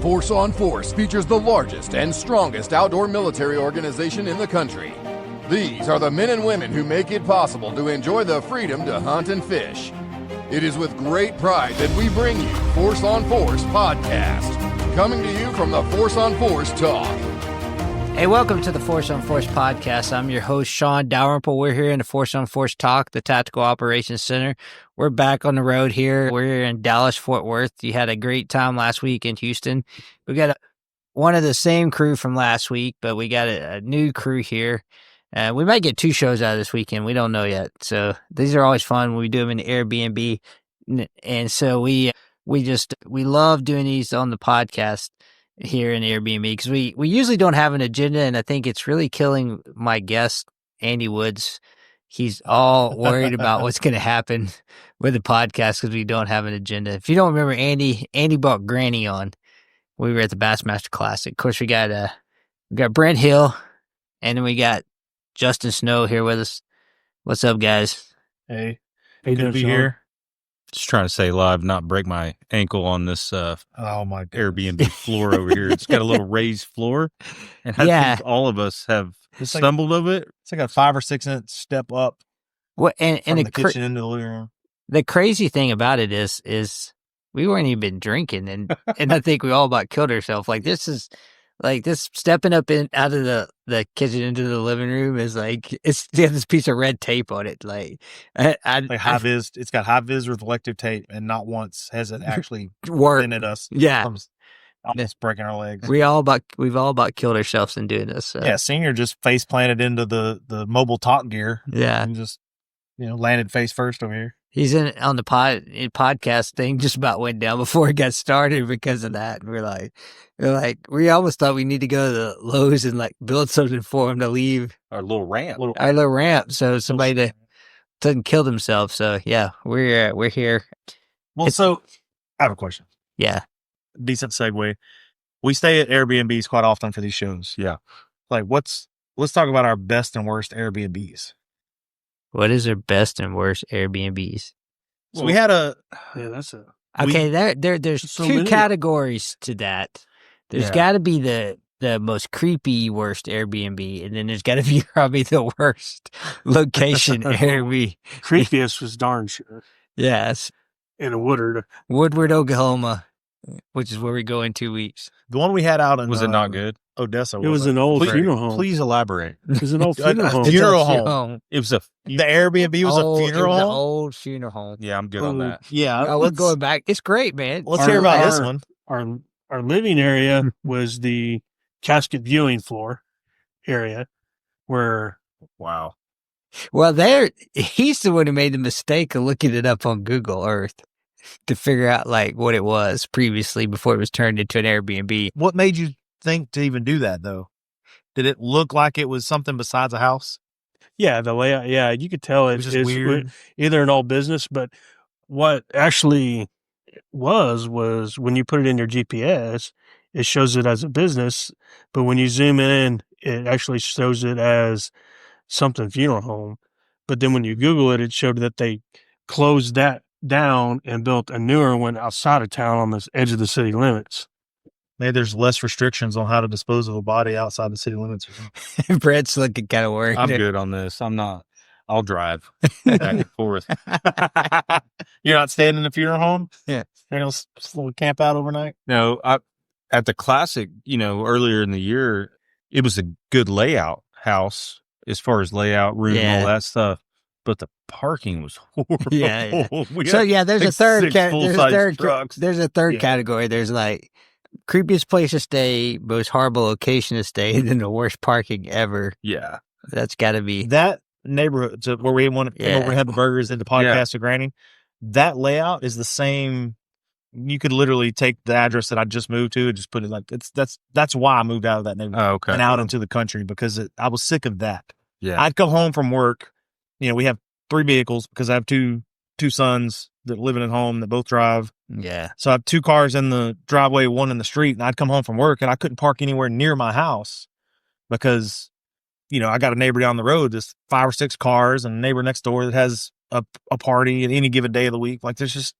Force on Force features the largest and strongest outdoor military organization in the country. These are the men and women who make it possible to enjoy the freedom to hunt and fish. It is with great pride that we bring you Force on Force podcast, coming to you from the Force on Force Talk. Hey, welcome to the Force on Force podcast. I'm your host, Shawn Darymple. We're here in the Force on Force Talk, the Tactical Operations Center. We're back on the road here. We're here in Dallas, Fort Worth. You had a great time last week in Houston. We got one of the same crew from last week, but we got a new crew here. We might get two shows out of this weekend. We don't know yet. So these are always fun when we do them in the Airbnb. And so we love doing these on the podcast here in Airbnb because we usually don't have an agenda, and I think it's really killing my guest, Andy Woods. He's all worried about what's going to happen with the podcast because we don't have an agenda. If you don't remember, Andy brought Granny on. We were at the Bassmaster Classic. Of course, we got Brent Hill, and then we got Justin Snow here with us. What's up, guys? Hey, Good to be here. Just trying to stay alive, not break my ankle on this Oh my Airbnb floor over here. It's got a little raised floor, and I think all of us have stumbled over it. It's like a 5 or 6 inch step up. What and the kitchen into the living room. The crazy thing about it is we weren't even drinking, and I think we all about killed ourselves. Like this stepping up out of the kitchen into the living room is like it's got this piece of red tape on it. Like high vis, it's got high vis reflective tape, and not once has it actually been at us. Yeah, almost breaking our legs. we've all about killed ourselves in doing this. So. Yeah, Senior just face planted into the mobile talk gear. Yeah, and just landed face first over here. He's on the podcast thing. Just about went down before it got started because of that. We're like, we almost thought we need to go to the Lowe's and like build something for him to leave Our little ramp. our little ramp, so somebody doesn't kill themselves. So yeah, we're here. Well, so I have a question. Yeah, decent segue. We stay at Airbnbs quite often for these shows. Yeah, like let's talk about our best and worst Airbnbs. What is our best and worst Airbnbs? So we had that's a okay. There's so two many. categories to that. There's got to be the most creepy worst Airbnb, and then there's got to be probably the worst location Airbnb. Creepiest was darn sure. Yes, In Woodward. Oklahoma, which is where we go in 2 weeks. the one we had out in was it not good? Odessa. It was an old Please- funeral home. Please elaborate. It was an old funeral home. funeral It's a home. It was a The Airbnb was a funeral An home. old funeral home. yeah. I'm good on that. Yeah, Oh, we're going back. It's great, man. Let's hear about this one. Our living area was the casket viewing floor area where Wow. Well, he's the one who made the mistake of looking it up on Google Earth to figure out like what it was previously before it was turned into an Airbnb. What made you think to even do that, though? Did it look like it was something besides a house? the layout, you could tell It was just weird. Either an old business, but what actually was when you put it in your GPS, it shows it as a business, but when you zoom in, it actually shows it as something funeral home. But then when you Google it, it showed that they closed that down and built a newer one outside of town on the edge of the city limits. Maybe there's less restrictions on how to dispose of a body outside the city limits or something. Brett's looking kind of worried. I'm good on this. I'm not. I'll drive back and forth. You're not staying in the funeral home? Yeah. You're going to camp out overnight? No, at the Classic, earlier in the year, it was a good layout house as far as layout, room, and all that stuff. But the parking was horrible. Yeah. We So had yeah, there's a like third. 6 full-size trucks. There's a third Yeah. category. There's like creepiest place to stay, most horrible location to stay, and then the worst parking ever. Yeah. That's got to be. That neighborhood where we went over and had the burgers at the podcast with Granny, that layout is the same. You could literally take the address that I just moved to and just put it like that's why I moved out of that neighborhood Oh, okay. and out into the country because I was sick of that. Yeah. I'd come home from work. We have 3 vehicles because I have two sons that living at home that both drive. Yeah. So I have 2 cars in the driveway, 1 in the street, and I'd come home from work and I couldn't park anywhere near my house because, I got a neighbor down the road, there's 5 or 6 cars, and a neighbor next door that has a party at any given day of the week. Like there's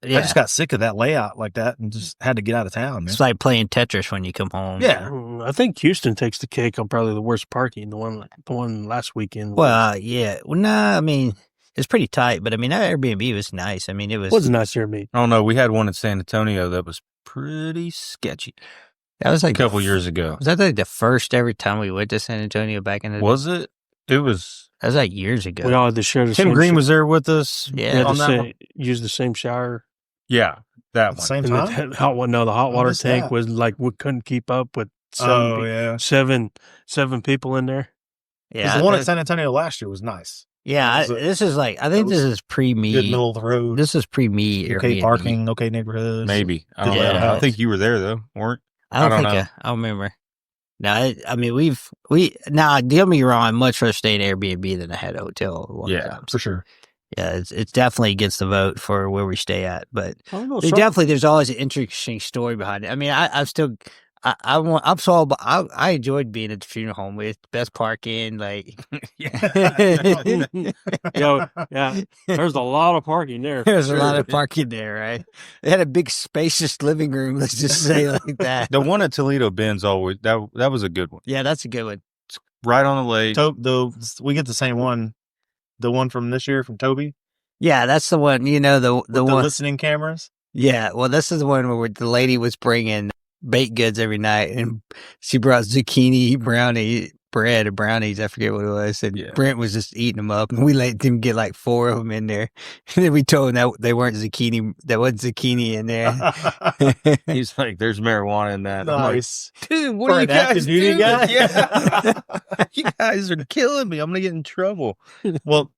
Yeah. I just got sick of that layout like that and just had to get out of town, man. It's like playing Tetris when you come home. Yeah. I think Houston takes the cake on probably the worst parking. The one last weekend. Well, yeah. Well, nah, I mean, it's pretty tight, but I mean, that Airbnb was nice. I mean, it was nice Airbnb. I don't know. We had one in San Antonio that was pretty sketchy. That was like a couple years ago. Was that like the first ever time we went to San Antonio back in the? Was it? It was. That was like years ago. We all had to share the Tim same Green was there with us. Yeah, on that one. use the same shower. Yeah, that At the one. same And time? the hot one. No, the hot water missed tank that. was like we couldn't keep up with yeah. seven people in there. yeah, The one at San Antonio last year was nice. yeah. was a- This is like I think that this was is pre Good me. middle of the road. This is pre me. Okay parking, okay neighborhoods. Maybe. I don't Yeah. know. I think you were there though, weren't? I don't I don't think know. I don't remember. No, I mean we now don't get me wrong. I'd much rather stay in Airbnb than I had a hotel. One Yeah, time. For sure. Yeah, it's definitely against the vote for where we stay at, but I don't know. there's always an interesting story behind it. I mean, I enjoyed being at the funeral home with best parking, like Yeah, there's a lot of parking there. there's a lot of parking there, right? They had a big spacious living room. Let's just say like that. The one at Toledo Bend's always that was a good one. Yeah, that's a good one. Right on the lake. We get the same one. The one from this year from Toby. Yeah, that's the one. You know the With the one. listening cameras. Yeah, well, this is the one where the lady was bringing baked goods every night, and she brought zucchini bread or brownies. I forget what it was. And Yeah. Brent was just eating them up, and we let him get like 4 of them in there. And then we told him that they weren't zucchini. There wasn't zucchini in there. He's like, "There's marijuana in that." I'm like, Nice. dude, what For are you an active guys duty doing? guy? Yeah. You guys are killing me. I'm gonna get in trouble. Well,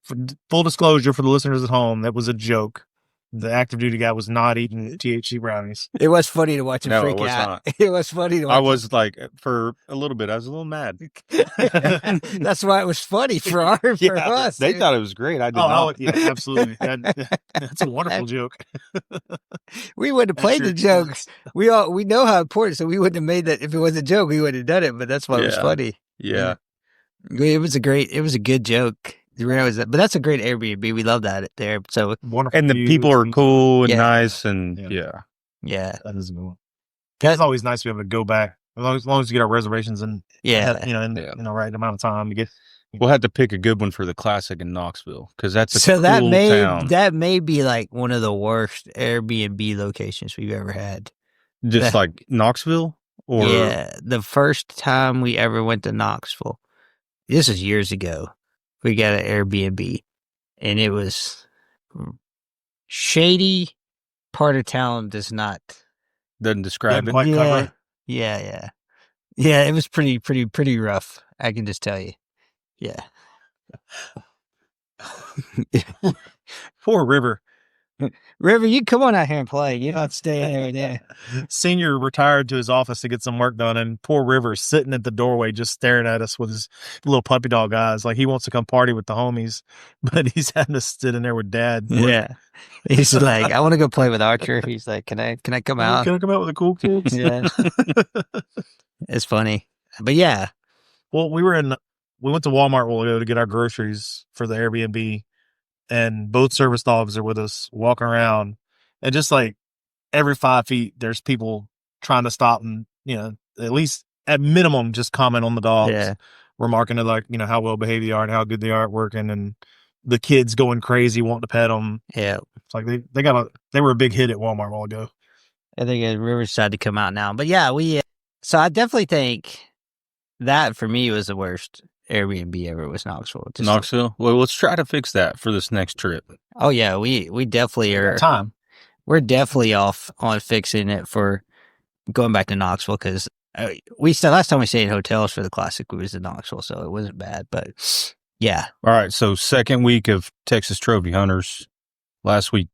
for full disclosure for the listeners at home, that was a joke. The active duty guy was not eating THC brownies. It was funny to watch him No, it freak was out. not. It was funny to watch. I was like, for a little bit, I was a little mad. That's why it was funny for us. They dude. thought it was great. I did not. Yeah, absolutely. That's a wonderful joke. We wouldn't have played the jokes. We know how important, so we wouldn't have made that. If it was a joke, we wouldn't have done it. But that's why it was Yeah. funny. Yeah. It was a good joke. But that's a great Airbnb. We love that there. So Wonderful. And the views. people are cool and Yeah. nice, and Yeah. yeah. yeah, That is a good one. That- It's always nice to be able to go back as long as you get our reservations and yeah. right amount of time to get. We'll have to pick a good one for the classic in Knoxville because that's a So cool town. that may be like one of the worst Airbnb locations we've ever had. Just like Knoxville, or Yeah, the first time we ever went to Knoxville, this is years ago. We got an Airbnb, and it was shady. Part of town does not. doesn't describe Didn't it. quite cover it. Yeah. It was pretty rough. I can just tell you. Yeah. Poor River. River, you come on out here and play. You don't stay here there. Senior retired to his office to get some work done, and poor River sitting at the doorway just staring at us with his little puppy dog eyes, like he wants to come party with the homies, but he's having to sit in there with Dad. Yeah. He's like, I want to go play with Archer. He's like, can I come out? Can I come out with the cool kids? Yeah. It's funny. But yeah. Well, we went to Walmart a while ago to get our groceries for the Airbnb, and both service dogs are with us walking around, and just like every 5 feet, there's people trying to stop and, at least at minimum, just comment on the dogs, Yeah. remarking to like, how well behaved they are and how good they are at working, and the kids going crazy wanting to pet them. Yeah. It's like they were a big hit at Walmart a while ago. I think Riverside to come out now. But yeah, so I definitely think that for me was the worst Airbnb ever was Knoxville. Just- Knoxville. Well, let's try to fix that for this next trip. Oh yeah, we definitely are. Time. We're definitely off on fixing it for going back to Knoxville because last time we stayed in hotels for the classic was in Knoxville, so it wasn't bad. But yeah, All right. So second week of Texas Trophy Hunters. Last week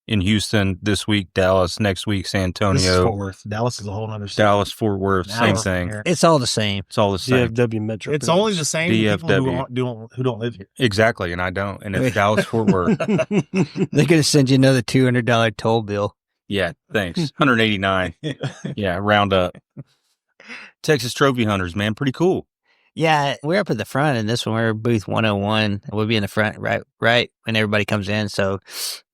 in Houston. This week Dallas. Next week San This is Antonio. Fort Worth. Dallas is a whole other state. Dallas, Fort Worth. Same Dallas, thing. here. it's all the same. It's all the same. DFW Metro. It's only the same people DFW. who don't live here. Exactly. And I don't. And it's Dallas, Fort Worth. They're gonna send you another $200 toll bill. Yeah. Thanks. 189. Yeah. Round up. Texas Trophy Hunters, man. Pretty cool. Yeah, we're up at the front, and this one we're booth 101. We'll be in the front right when everybody comes in. So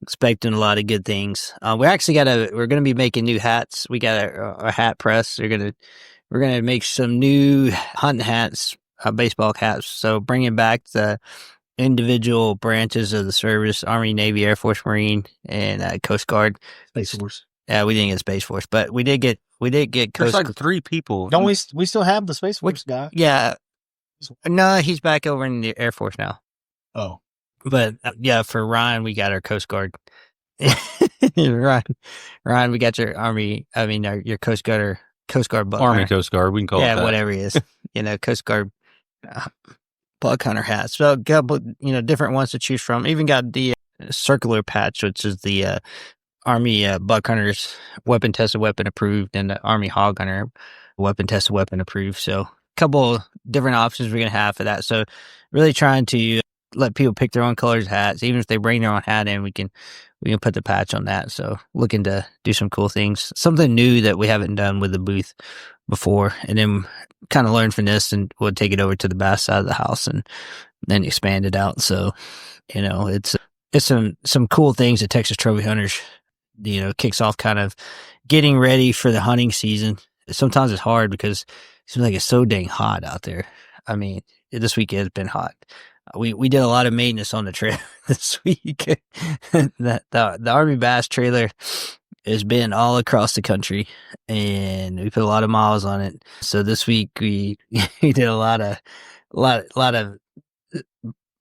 expecting a lot of good things. We're going to be making new hats. We got a hat press. We're gonna make some new hunting hats, baseball caps. So bringing back the individual branches of the service: Army, Navy, Air Force, Marine, and Coast Guard. Space Force. Yeah, we didn't get Space Force, but we did get There's Coast like 3 people. Don't we still have the Space Force guy? Yeah. No, he's back over in the Air Force now. Oh. But yeah, for Ryan, we got our Coast Guard. Ryan, we got your Army. I mean, your Coast Guard buck Army hunter. Coast Guard. We can call it that. Yeah, whatever he is. Coast Guard buck hunter hats. So a couple, different ones to choose from. Even got the circular patch, which is the Army buck hunters weapon tested, weapon approved, and the Army hog hunter weapon tested, weapon approved. So couple different options we're going to have for that. So really trying to let people pick their own colors of hats. Even if they bring their own hat in, we can put the patch on that. So looking to do some cool things, something new that we haven't done with the booth before, and then kind of learn from this, and we'll take it over to the bass side of the house and then expand it out. So, it's some cool things that Texas Trophy Hunters, kicks off kind of getting ready for the hunting season. Sometimes it's hard because it seems like it's so dang hot out there. I mean, this week has been hot. We did a lot of maintenance on the trailer this week. the Army Bass trailer has been all across the country, and we put a lot of miles on it. So this week we did a lot of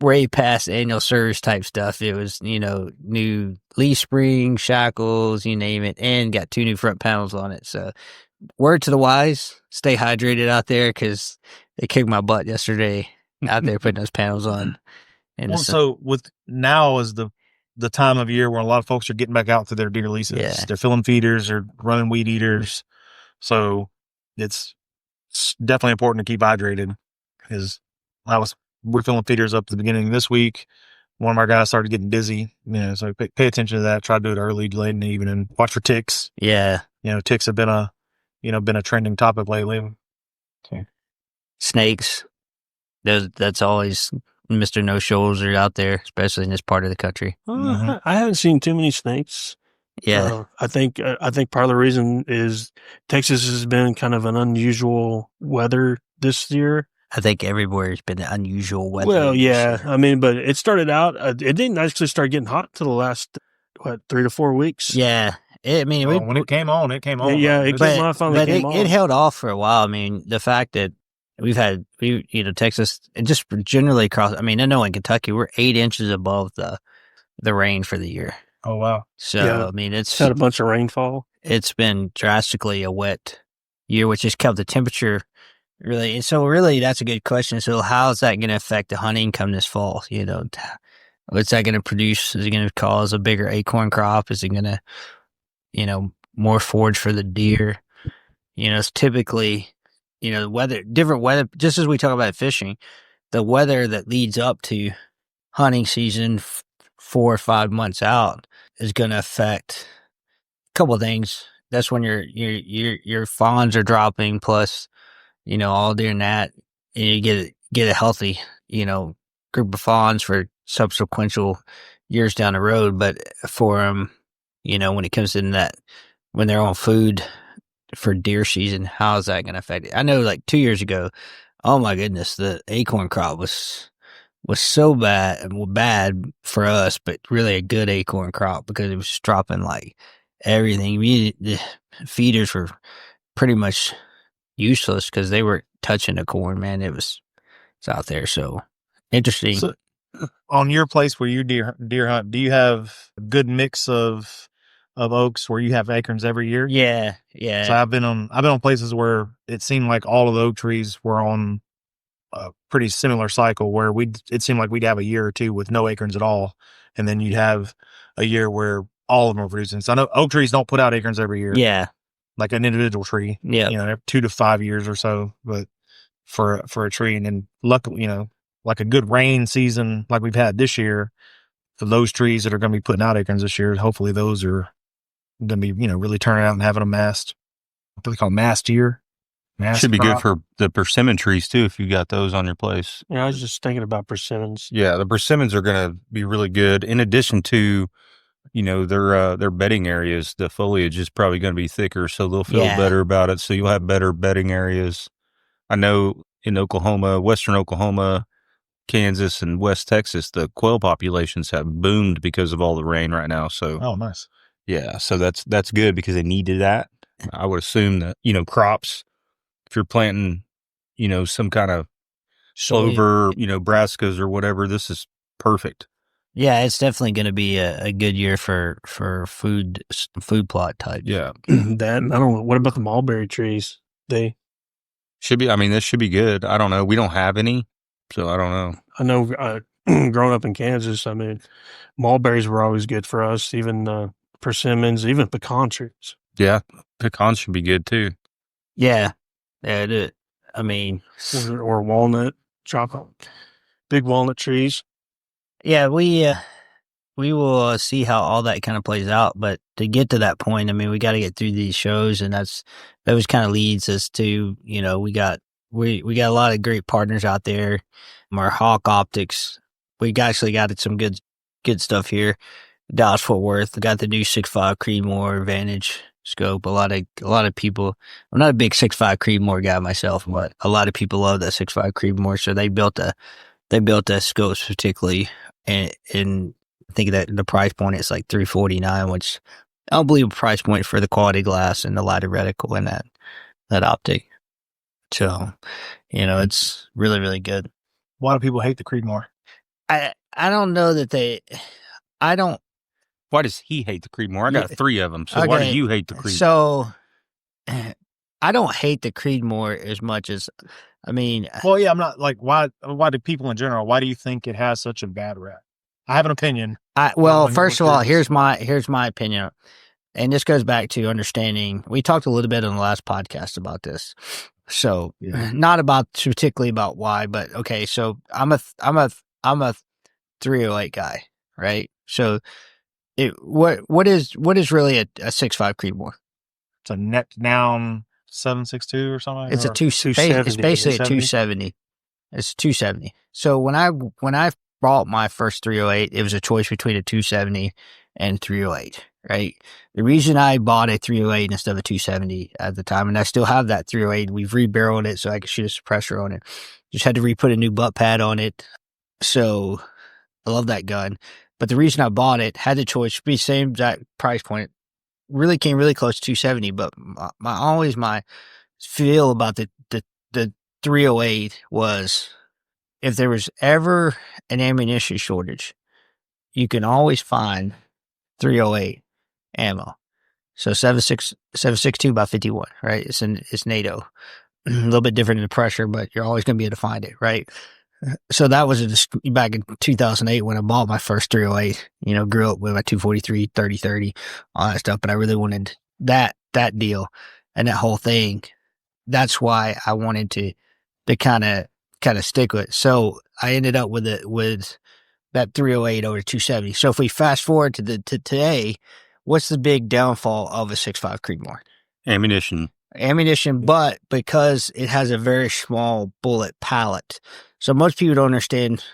way past annual service type stuff. It was, new leaf spring, shackles, you name it, and got 2 new front panels on it. So word to the wise, stay hydrated out there, because they kicked my butt yesterday out there putting those panels on. And so with now is the time of year where a lot of folks are getting back out to their deer leases. Yeah. They're filling feeders or running weed eaters. So it's definitely important to keep hydrated. We're filling feeders up at the beginning of this week. One of our guys started getting dizzy, so pay attention to that. Try to do it early, late in the evening. Watch for ticks. Yeah. Ticks have been a trending topic lately. Okay. Snakes. That's always Mr. No Shows are out there, especially in this part of the country. I haven't seen too many snakes. Yeah. I think part of the reason is Texas has been kind of an unusual weather this year. I think everywhere has been unusual weather. Well, yeah. I mean, but it started out, it didn't actually start getting hot till the last, 3 to 4 weeks. Yeah. When it came on, it came on. Yeah, it came on. It held off for a while. I mean, the fact that we've had, Texas, and just generally across, I know in Kentucky, we're 8 inches above the rain for the year. Oh, wow. So, yeah. It's had a bunch of rainfall. It's been drastically a wet year, which has kept the temperature really. And so really, that's a good question. So how is that going to affect the hunting come this fall? What's that going to produce? Is it going to cause a bigger acorn crop? Is it going to, more forage for the deer? It's typically, different weather, just as we talk about fishing, the weather that leads up to hunting season 4 or 5 months out is going to affect a couple of things. That's when your fawns are dropping, plus, all during that, and you get a healthy, group of fawns for subsequent years down the road. But for them, when it comes in that, when they're on food for deer season, how is that going to affect it? I know, like 2 years ago, oh my goodness, the acorn crop was so bad for us, but really a good acorn crop because it was dropping like everything. The feeders were pretty much useless because they were touching the corn, man. It's out there. So interesting. So, on your place where you deer hunt, do you have a good mix of oaks where you have acorns every year? Yeah. So I've been on places where it seemed like all of the oak trees were on a pretty similar cycle, where it seemed like we'd have a year or two with no acorns at all, and then you'd have a year where all of them are producing. So I know oak trees don't put out acorns every year. Yeah. Like an individual tree. Yeah. Every 2 to 5 years or so, but for a tree. And then luckily, like a good rain season like we've had this year, for those trees that are going to be putting out acorns this year, hopefully those are going to be, really turning out and having a what do they call mast year? Should be good for the persimmon trees too if you got those on your place. Yeah, I was just thinking about persimmons. Yeah, the persimmons are going to be really good. In addition to, their bedding areas, the foliage is probably going to be thicker, so they'll feel better about it. So you'll have better bedding areas. I know in Oklahoma, western Oklahoma, Kansas, and West Texas, the quail populations have boomed because of all the rain right now. So, oh, nice. Yeah, so that's good because they needed that. I would assume that crops. If you're planting, some kind of clover, brassicas or whatever, this is perfect. Yeah, it's definitely going to be a good year for food plot type. Yeah. That, I don't know. What about the mulberry trees? They should be. I mean, this should be good. I don't know. We don't have any, so I don't know. I know growing up in Kansas, I mean, mulberries were always good for us, even persimmons, even pecan trees. Yeah, pecans should be good too. Yeah. Yeah, I mean, or walnut, chocolate, big walnut trees. Yeah, we will see how all that kind of plays out. But to get to that point, I mean, we got to get through these shows, and those kind of leads us to, we got a lot of great partners out there. Our Hawk Optics, we actually got some good stuff here. Dallas Fort Worth, got the new 6.5 Creedmoor Vantage scope. A lot of people. I'm not a big 6.5 Creedmoor guy myself, but a lot of people love that 6.5 Creedmoor. So they built a scope particularly, and I think that the price point is like $349, which I don't believe a price point for the quality glass and the lighted reticle and that optic. So, it's really, really good. Why do people hate the Creedmoor? I don't know that I don't. Why does he hate the Creedmoor? I got 3 of them. So okay, why do you hate the Creedmoor? So I don't hate the Creedmoor as much as, I mean. Well, yeah, I'm not like, why do people in general, why do you think it has such a bad rap? I have an opinion. Well, first of all, here's my opinion. And this goes back to understanding. We talked a little bit on the last podcast about this. So not particularly about why, but okay. So I'm a 308 guy, right? So what is really a 6.5 Creedmoor? It's a neck down 762 or something. It's a 270. It's basically a 270. It's 270. So when I bought my first 308, it was a choice between a 270 and 308, right? The reason I bought a 308 instead of a 270 at the time, and I still have that 308, we've rebarreled it so I could shoot a suppressor on it. Just had to re-put a new butt pad on it. So I love that gun. But the reason I bought it, had the choice to be same exact price point, really came really close to 270. But my feel about the 308 was, if there was ever an ammunition shortage, you can always find 308 ammo. So 7.62 by 51, right? It's NATO. A little bit different in the pressure, but you're always going to be able to find it, right? So that was back in 2008 when I bought my first 308. Grew up with my 243, 30, all that stuff, but I really wanted that deal and that whole thing. That's why I wanted to kind of stick with it. So I ended up with that 308 over 270. So if we fast forward to today, what's the big downfall of a 6.5 Creedmoor? Ammunition, but because it has a very small bullet pallet. So most people don't understand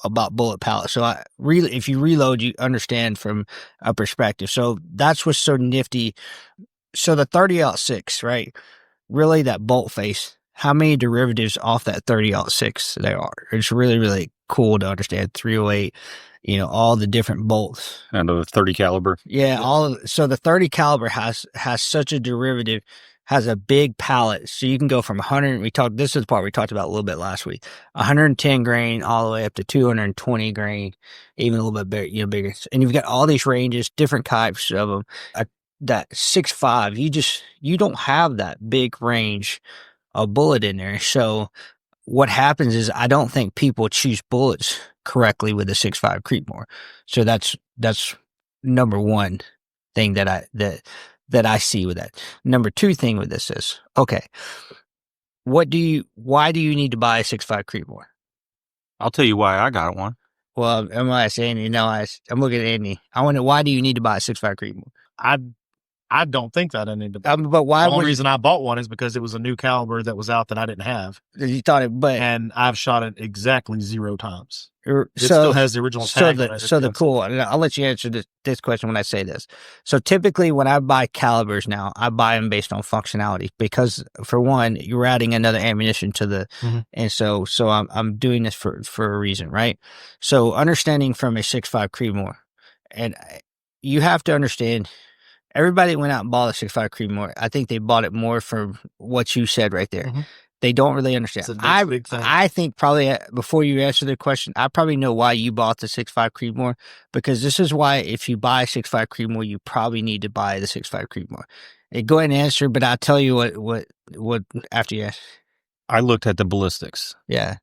about bullet pallets. So if you reload, you understand from a perspective. So that's what's so nifty. So the 30-06, right? Really, that bolt face, how many derivatives off that 30-06 there are? It's really, really cool to understand. 308, all the different bolts. And the 30 caliber. Yeah, so the 30 caliber has such a derivative, has a big pallet. So you can go from 100, this is the part we talked about a little bit last week, 110 grain all the way up to 220 grain, even a little bit bigger, bigger. And you've got all these ranges, different types of them. That 6.5, you don't have that big range of bullet in there. So what happens is, I don't think people choose bullets correctly with the 6.5 Creedmoor. So that's number one thing that I see with that. Number two thing with this is, okay, why do you need to buy a 6.5 Creedmoor? I'll tell you why I got one. Well, I'm not saying, I'm looking at Andy. I wonder, why do you need to buy a 6.5 Creedmoor? I don't think that I need to. But why? The only reason I bought one is because it was a new caliber that was out that I didn't have. You thought it, but and I've shot it exactly 0 times. It still has the original tag. Cool. And I'll let you answer this question when I say this. So typically, when I buy calibers now, I buy them based on functionality because, for one, you're adding another ammunition to the, and so I'm doing this for a reason, right? So understanding from a 6.5 Creedmoor, and you have to understand. Everybody went out and bought a 6.5 Creedmoor. I think they bought it more for what you said right there. They don't really understand. I think probably before you answer the question, I probably know why you bought the 6.5 Creedmoor, because this is why if you buy a 6.5 Creedmoor, you probably need to buy the 6.5 Creedmoor. Hey, go ahead and answer, but I'll tell you what after you ask. I looked at the ballistics. Yeah.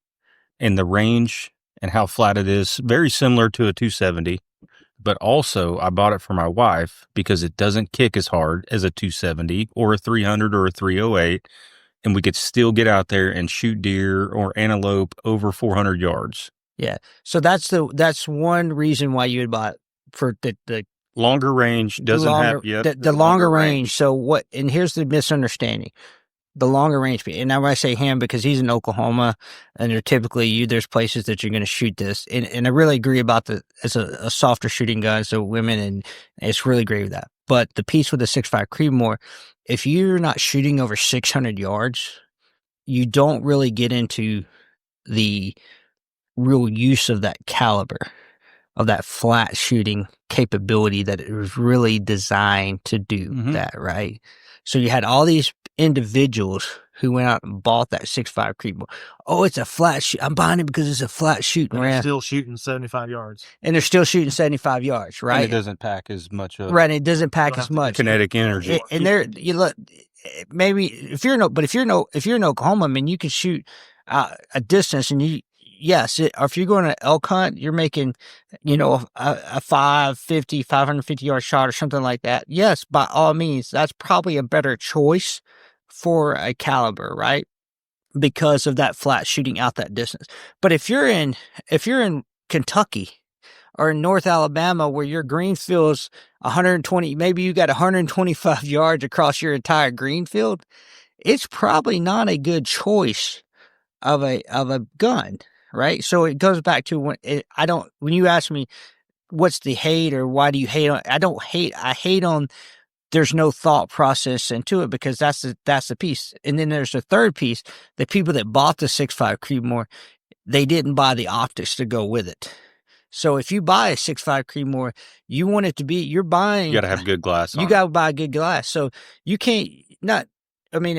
And the range and how flat it is, very similar to a 270. But also, I bought it for my wife because it doesn't kick as hard as a 270 or a 300 or a 308, and we could still get out there and shoot deer or antelope over 400 yards. Yeah, so that's one reason why you would buy it, for the longer range. Doesn't have the longer range. So what? And here's the misunderstanding. The longer range, and now I say him because he's in Oklahoma, and they're typically there's places that you're going to shoot this, and I really agree about it's a softer shooting gun, so women, and it's really great with that. But the piece with the 6.5 Creedmoor, if you're not shooting over 600 yards, you don't really get into the real use of that caliber, of that flat shooting capability that it was really designed to do that, right? So you had all these individuals who went out and bought that 6.5 Creedmoor. Oh, it's a flat shoot. I'm buying it because it's a flat shooting round. Still shooting 75 yards. And they're still shooting 75 yards, right? And it doesn't pack as much of right. It doesn't pack as much kinetic energy. And there, you look, maybe if you're in Oklahoma, I mean, you can shoot a distance, and yes, if you're going to elk hunt, you're making, a 550 yard shot or something like that. Yes, by all means, that's probably a better choice for a caliber, right? Because of that flat shooting out that distance. But if you're in Kentucky or in North Alabama, where your green field's 120, maybe you got 125 yards across your entire green field, it's probably not a good choice of a gun. Right. So it goes back to when you ask me, what's the hate or why do you hate on, I hate on, there's no thought process into it, because that's the piece. And then there's the third piece, the people that bought the 6.5 Creedmoor, they didn't buy the optics to go with it. So if you buy a 6.5 Creedmoor, you want it to be, you got to have good glass on. You got to buy good glass. So you can't at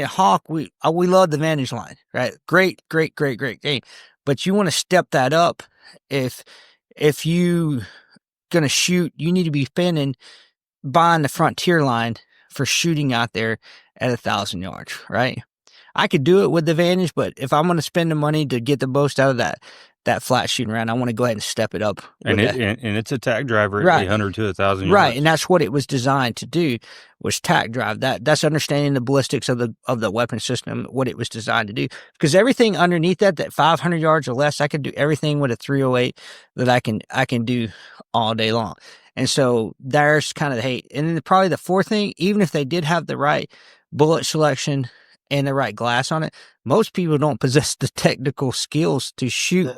Hawk, we love the Vantage line, right? Great game. But you want to step that up. If you gonna shoot, you need to be buying the Frontier line for shooting out there at 1,000 yards, right? I could do it with the Vantage, but if I'm going to spend the money to get the most out of that flat shooting round, I want to go ahead and step it up. And it's a tack driver at 800 to 1,000 yards. Right, and that's what it was designed to do, was tack drive. That's understanding the ballistics of the weapon system, what it was designed to do. Because everything underneath that 500 yards or less, I could do everything with a 308 that I can do all day long. And so there's kind of the hate. And then probably the fourth thing, even if they did have the right bullet selection and the right glass on it, most people don't possess the technical skills to shoot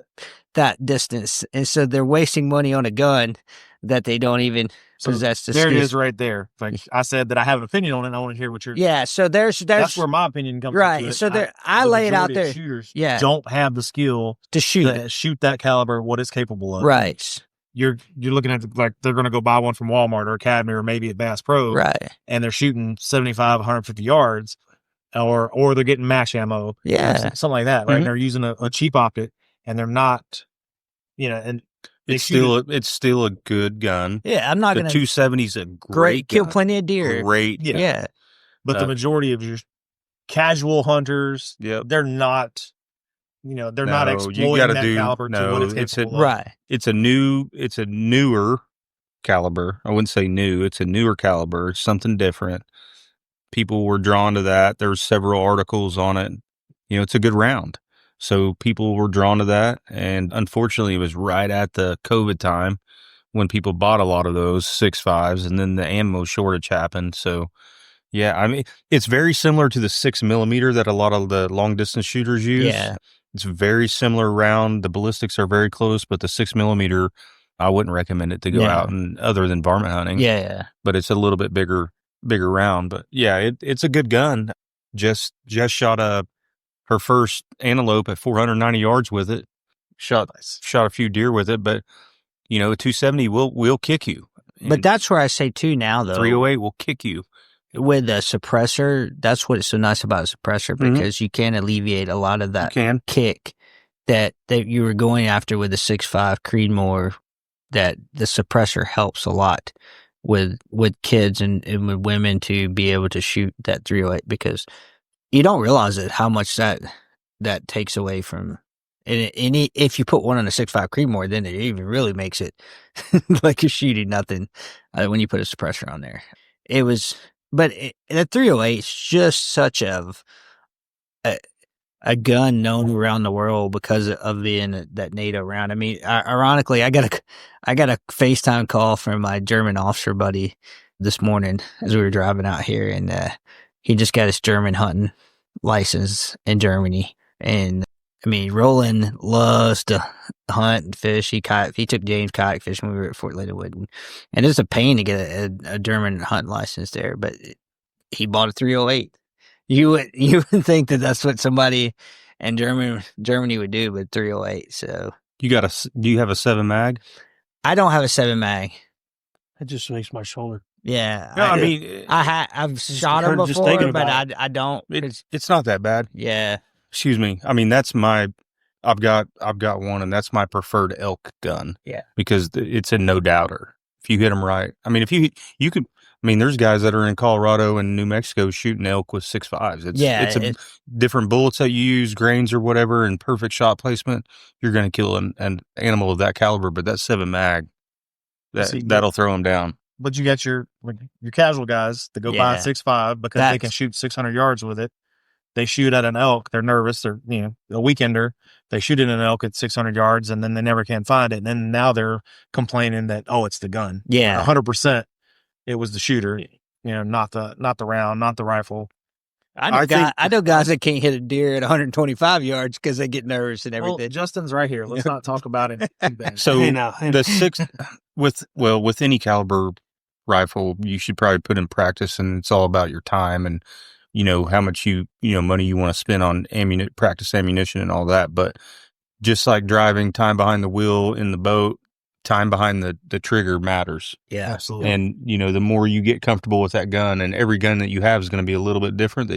that distance. And so they're wasting money on a gun that they don't even possess the skills. There it is right there. Like I said that I have an opinion on it, and I want to hear what you're... Yeah, so that's where my opinion comes right. into it. So I lay it out there. Shooters don't have the skill to shoot that caliber, what it's capable of. Right. You're looking at like they're going to go buy one from Walmart or Academy or maybe at Bass Pro, right? And they're shooting 75, 150 yards, or they're getting mash ammo, something like that, right? And they're using a cheap optic, and they're not, and it's still a good gun. Yeah, I'm not going to. 270 is a great kill gun. Plenty of deer. Great, yeah. But the majority of your casual hunters, they're not. They're not exploiting that caliber to what it's capable of. Right. It's a newer caliber. I wouldn't say new. It's a newer caliber. It's something different. People were drawn to that. There's several articles on it. It's a good round. So people were drawn to that. And unfortunately, it was right at the COVID time when people bought a lot of those 6.5s, and then the ammo shortage happened. So, yeah, I mean, it's very similar to the 6mm that a lot of the long distance shooters use. Yeah. It's very similar round. The ballistics are very close, but the 6mm, I wouldn't recommend it to go out and other than varmint hunting. Yeah. But it's a little bit bigger round. But yeah, it's a good gun. Just shot her first antelope at 490 yards with it. Shot a few deer with it, but a 270 will kick you. But that's where I say too now, though. 308 will kick you. With a suppressor, that's what's so nice about a suppressor, because you can alleviate a lot of that kick that you were going after with the 6.5 Creedmoor, that the suppressor helps a lot with kids and with women to be able to shoot that 308, because you don't realize it how much that takes away from. And if you put one on a 6.5 Creedmoor, then it even really makes it like you're shooting nothing when you put a suppressor on there. But the 308 is just such a gun known around the world because of being that NATO round. I mean, ironically, I got a FaceTime call from my German officer buddy this morning as we were driving out here, and he just got his German hunting license in Germany. And I mean, Roland loves to hunt and fish. He took James kayak fishing when we were at Fort Leonard, and it's a pain to get a German hunting license there. But he bought a 308. You would think that that's what somebody in Germany would do with 308. So do you have a 7 mag? I don't have a 7 mag. It just makes my shoulder. Yeah, no, I mean, I've shot them before, but I don't. It's not that bad. Yeah. Excuse me. I mean, I've got one, and that's my preferred elk gun. Yeah. Because it's a no doubter. If you hit them right. I mean, if you could, I mean, there's guys that are in Colorado and New Mexico shooting elk with 6.5s. It's different bullets that you use, grains or whatever, and perfect shot placement. You're going to kill an animal of that caliber, but that 7 mag, that'll throw them down. But you got your casual guys that go buy a 6.5 because they can shoot 600 yards with it. They shoot at an elk. They're nervous. They're, a weekender. They shoot at an elk at 600 yards, and then they never can find it. And then now they're complaining that, it's the gun. Yeah. 100% it was the shooter, not the round, not the rifle. I know guys that can't hit a deer at 125 yards because they get nervous and everything. Well, Justin's right here. Let's not talk about it. So the 6 with any caliber rifle, you should probably put in practice, and it's all about your time and how much money you want to spend on practice ammunition and all that. But just like driving, time behind the wheel in the boat, time behind the trigger matters. Yeah, absolutely. And the more you get comfortable with that gun, and every gun that you have is going to be a little bit different.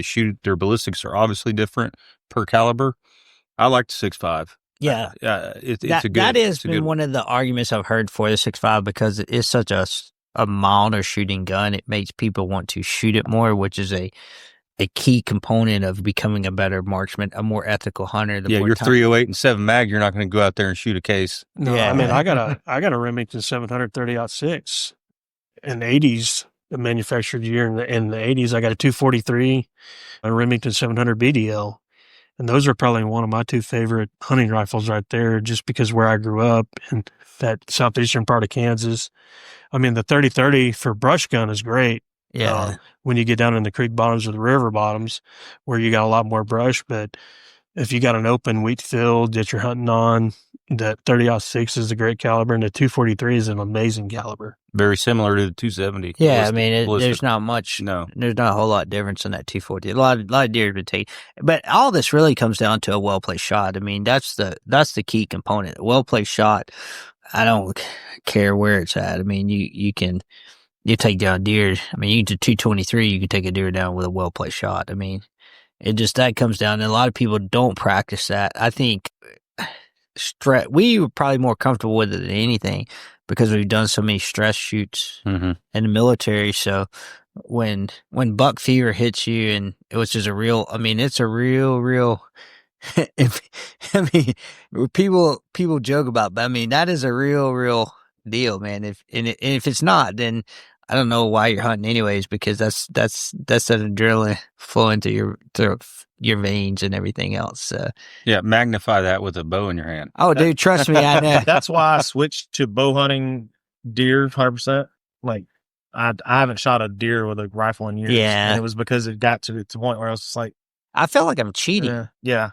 Their ballistics are obviously different per caliber. I like the 6.5. Yeah, it's a good. That has been one of the arguments I've heard for the 6.5, because it is such a milder shooting gun. It makes people want to shoot it more, which is a key component of becoming a better marksman, a more ethical hunter. Your 308 and 7 mag, you're not going to go out there and shoot a case. No, I mean, I got a Remington 730-06 in the 80s, manufactured year in the 80s. I got a 243, a Remington 700 BDL. And those are probably one of my two favorite hunting rifles right there, just because where I grew up in that southeastern part of Kansas. I mean, the 30-30 for brush gun is great. Yeah. When you get down in the creek bottoms or the river bottoms where you got a lot more brush. But if you got an open wheat field that you're hunting on, that 30-06 is a great caliber, and the 243 is an amazing caliber. Very similar to the 270. Yeah, I mean, there's not much. No. There's not a whole lot of difference in that 240. A lot of deer would take. But all this really comes down to a well-placed shot. I mean, that's the key component. A well-placed shot, I don't care where it's at. I mean, you take down deer. I mean, you can do 223, you can take a deer down with a well-placed shot. I mean, that comes down, and a lot of people don't practice that. I think we were probably more comfortable with it than anything because we've done so many stress shoots in the military. So when buck fever hits you, and it was just it's a real people joke about, but I mean, that is a real deal, man. If it's not, then I don't know why you're hunting anyways, because that's that adrenaline flowing through your veins and everything else. Yeah, magnify that with a bow in your hand. Oh, dude, trust me, I know. That's why I switched to bow hunting deer 100%. Like I haven't shot a deer with a rifle in years. Yeah. And it was because it got to the point where I was just like, I feel like I'm cheating. yeah.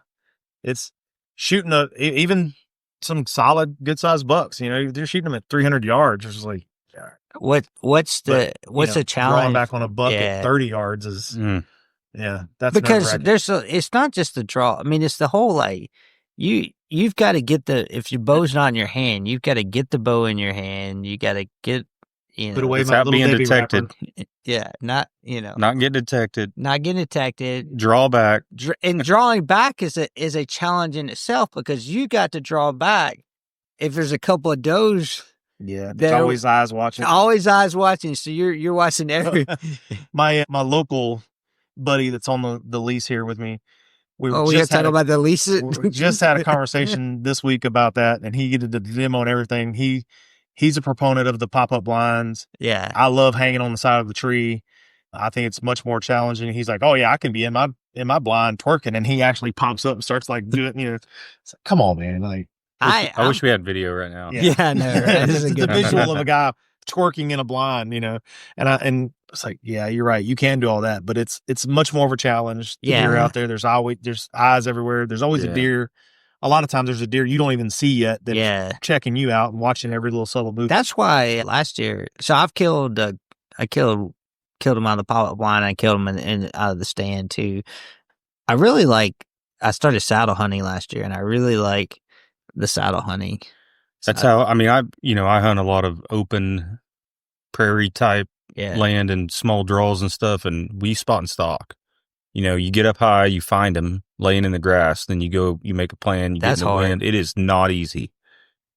It's shooting even some solid, good sized bucks. You know, they're shooting them at 300 yards. It's just like, What's the challenge? Drawing back on a buck at 30 yards is, that's because it's not just the draw. I mean, it's the whole like you've got to get if your bow's not in your hand, you've got to get the bow in your hand. You got to get put away it's my not little being baby detected. Yeah, not getting detected. Not getting detected. Draw back. And drawing back is a challenge in itself because you got to draw back. If there's a couple of does. Yeah, there's always eyes watching. Always eyes watching. So you're watching every. my local buddy that's on the lease here with me. We have talking about the lease. We just had a conversation this week about that, and he did the demo and everything. He's a proponent of the pop up blinds. Yeah, I love hanging on the side of the tree. I think it's much more challenging. He's like, oh yeah, I can be in my blind twerking, and he actually pops up and starts like doing. It's like, come on, man, like. I wish we had video right now. Yeah, I know. Right? This is the visual of a guy twerking in a blind, and it's like, yeah, you're right. You can do all that, but it's much more of a challenge. The deer out there. There's eyes everywhere. There's always a deer. A lot of times there's a deer you don't even see yet that's checking you out and watching every little subtle move. That's why last year, so I've killed him out of the pop-up blind. I killed him out of the stand too. I started saddle hunting last year, and I really like the saddle hunting. That's how, I mean, I hunt a lot of open prairie type land and small draws and stuff, and we spot and stalk. You get up high, you find them laying in the grass, then you go, you make a plan, you get in the wind. It is not easy.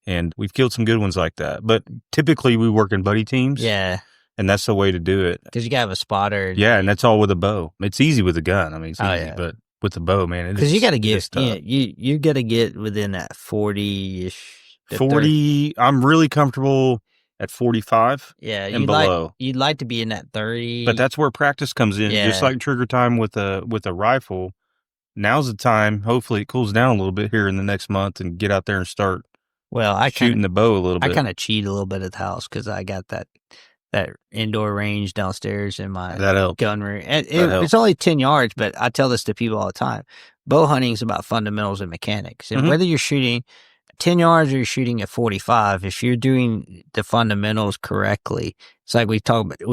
And we've killed some good ones like that. But typically we work in buddy teams. Yeah. And that's the way to do it. Because you got to have a spotter. Yeah, and that's all with a bow. It's easy with a gun. I mean, it's easy, but with the bow, man, because you got to get you got to get within that 40-ish. 40. I'm really comfortable at 45. Yeah, and below. You'd like to be in that 30. But that's where practice comes in. Yeah. Just like trigger time with a rifle. Now's the time. Hopefully, it cools down a little bit here in the next month, and get out there and start. Shooting the bow a little bit. I kind of cheat a little bit at the house because I got that indoor range downstairs in my gun room. It's only 10 yards, but I tell this to people all the time. Bow hunting is about fundamentals and mechanics. And whether you're shooting 10 yards or you're shooting at 45, if you're doing the fundamentals correctly, it's like we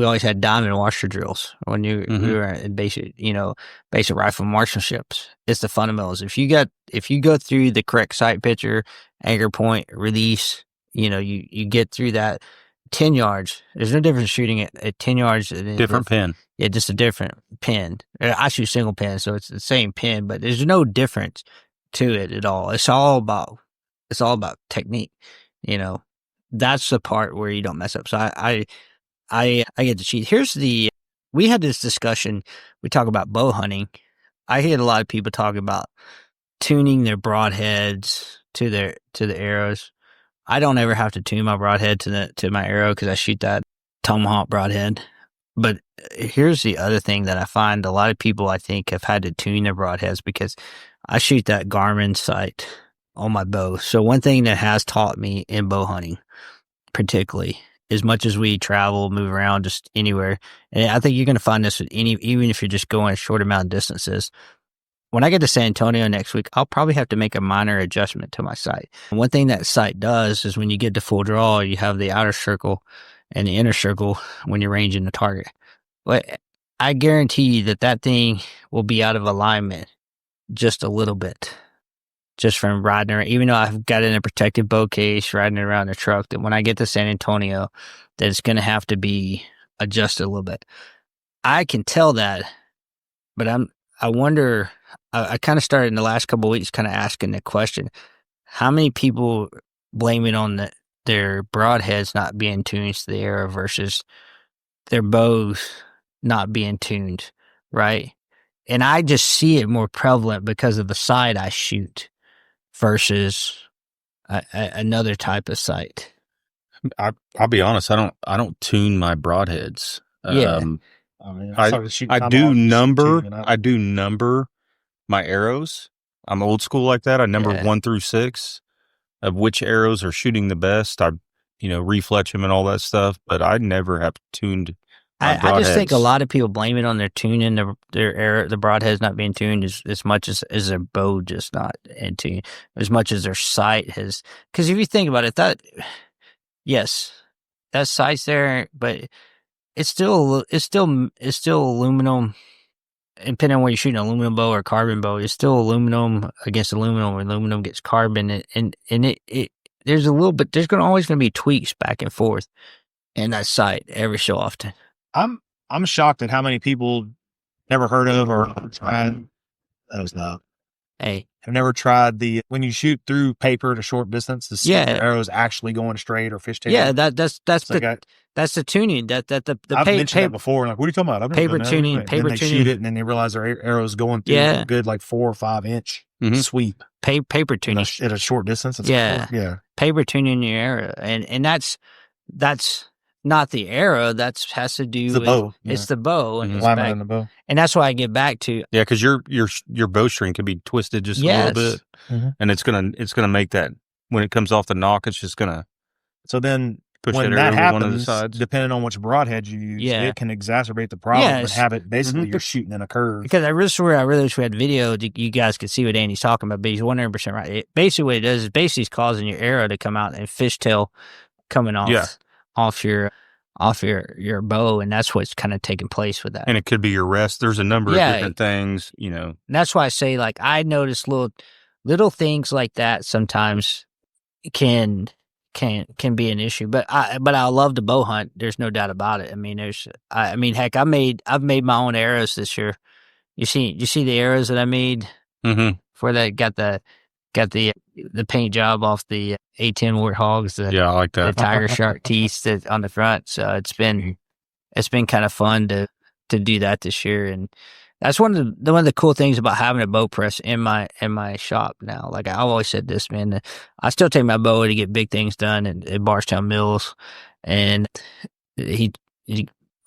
always had diamond washer drills when we were in basic rifle marksmanships. It's the fundamentals. If you go through the correct sight picture, anchor point, release, you get through that. 10 yards. There's no difference shooting at 10 yards. Different pin. Yeah, just a different pin. I shoot single pin, so it's the same pin, but there's no difference to it at all. It's all about technique. That's the part where you don't mess up. So I get to cheat. We had this discussion. We talk about bow hunting. I hear a lot of people talk about tuning their broadheads to the arrows. I don't ever have to tune my broadhead to my arrow because I shoot that tomahawk broadhead. But here's the other thing that I find a lot of people, I think, have had to tune their broadheads because I shoot that Garmin sight on my bow. So one thing that has taught me in bow hunting, particularly, as much as we travel, move around, just anywhere, and I think you're going to find this with even if you're just going a short amount of distances. When I get to San Antonio next week, I'll probably have to make a minor adjustment to my sight. And one thing that sight does is when you get to full draw, you have the outer circle and the inner circle when you're ranging the target. But I guarantee you that thing will be out of alignment just a little bit, just from riding around. Even though I've got it in a protective bow case, riding around the truck, that when I get to San Antonio, that it's going to have to be adjusted a little bit. I can tell that, but I wonder, I kind of started in the last couple of weeks kind of asking the question, how many people blame it on their broadheads not being tuned to the arrow versus their bows not being tuned, right? And I just see it more prevalent because of the sight I shoot versus another type of sight. I'll be honest, I don't tune my broadheads. Yeah. I do number my arrows. I'm old school like that. I number 1 through 6 of which arrows are shooting the best. I refletch them and all that stuff. But I never have tuned my broadheads. I just think a lot of people blame it on their tuning, their arrow, the broadheads not being tuned as much as their bow just not in tune, as much as their sight has. Because if you think about it, that sight's there, but it's still aluminum. And depending on where you're shooting, aluminum bow or carbon bow, it's still aluminum against aluminum. Aluminum gets carbon, and it there's going to always be tweaks back and forth in that sight every so often. I'm shocked at how many people never heard of or tried. That was not. Hey, I've never tried when you shoot through paper at a short distance to see if the arrow's actually going straight or fishtail. Yeah, that's the tuning. I've mentioned that before. Like, what are you talking about? Paper tuning. They shoot it and then they realize their arrow's going through a good 4 or 5 inch sweep. Paper tuning at a short distance. Paper tuning your arrow, and that's not the arrow. That has to do with the bow. It's the bow and alignment in the bow. And that's why I get back to because your bowstring can be twisted just a little bit, and it's gonna make that when it comes off the nock, it's just gonna. So then push when that happens, one of the sides. Depending on which broadhead you use, it can exacerbate the problem and have it basically you're shooting in a curve. Because I really wish we had video you guys could see what Andy's talking about, but he's 100% right. Basically what it does is it's causing your arrow to come out and fishtail coming off your bow, and that's what's kind of taking place with that. And it could be your rest. There's a number of different things, And that's why I say, I notice little things like that sometimes can be an issue. But I love to bow hunt. There's no doubt about it. I mean, heck, I've made my own arrows this year. You see the arrows that I made for that got the paint job off the A10 Warthogs. I like that. The tiger shark teeth on the front. So it's been kind of fun to do that this year, and that's one of the cool things about having a bow press in my shop now. Like I always said this, man, I still take my bow to get big things done at Barstown Mills, and